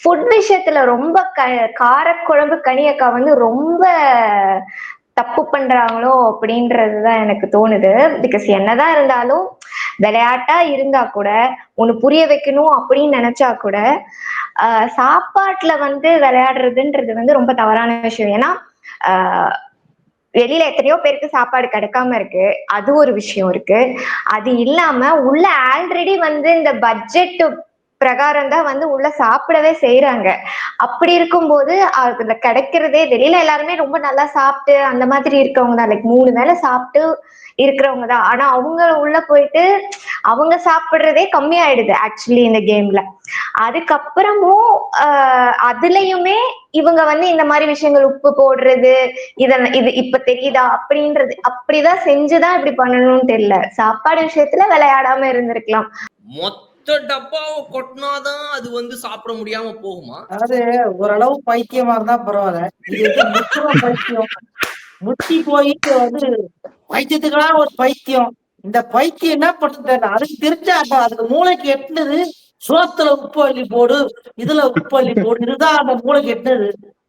Food விஷயத்துல ரொம்ப காரக்குழம்பு கனியக்கா வந்து ரொம்ப தப்பு பண்றாங்களோ அப்படின்றதுதான் எனக்கு தோணுது. பிகாஸ் என்னதான் இருந்தாலும் விளையாட்டா இருந்தா கூட ஒண்ணு புரிய வைக்கணும் அப்படின்னு நினைச்சா கூட சாப்பாட்டுல வந்து விளையாடுறதுன்றது வந்து ரொம்ப தவறான விஷயம். ஏன்னா ஆஹ் வெளியில எத்தனையோ பேருக்கு சாப்பாடு கிடைக்காம இருக்கு. அது ஒரு விஷயம் இருக்கு. அது இல்லாம உள்ள ஆல்ரெடி வந்து இந்த பட்ஜெட் பிரகாரம் தான் வந்து உள்ள சாப்பிடவே செய்யறாங்க. அப்படி இருக்கும்போது அதுல கிடைக்கிறதே வெளியில எல்லாருமே ரொம்ப நல்லா சாப்பிட்டு அந்த மாதிரி இருக்கவங்க தான். லைக் 3 வேளை சாப்பிட்டு இருக்கிறவங்க தான். ஆனா அவங்க உள்ள போயிட்டு அவங்க சாப்பிடுறதே கம்மியாயிடுது ஆக்சுவலி இந்த கேம்ல. அதுக்கப்புறமும் அதுலயுமே இவங்க வந்து இந்த மாதிரி விஷயங்கள் உப்பு போடுறது இது இப்ப தெரியுதா அப்படின்றது அப்படிதான் செஞ்சுதான் இப்படி பண்ணணும்னு தெரியல. சாப்பாடு விஷயத்துல விளையாடாம இருந்திருக்கலாம். மொத்த டப்பாவை கொட்டினாதான் அது வந்து சாப்பிட முடியாம போகுமா? அதாவது ஓரளவு பைத்தியமா இருந்தா பரவாயில்ல. இது வந்து முற்றிலும் பைத்தியம். முத்தி போயிட்டு வந்து பைத்தியத்துக்கெல்லாம் ஒரு பைத்தியம். இந்த பைத்தியம் என்ன பண்ணுது? அதுக்கு தெரிஞ்சா அதுக்கு மூளைக்கு எட்டுனது சோத்துல உப்பு அள்ளி போடு, இதுல உப்பு அள்ளி போடு. இதுதான் அந்த மூளைக்கு எட்டுனது.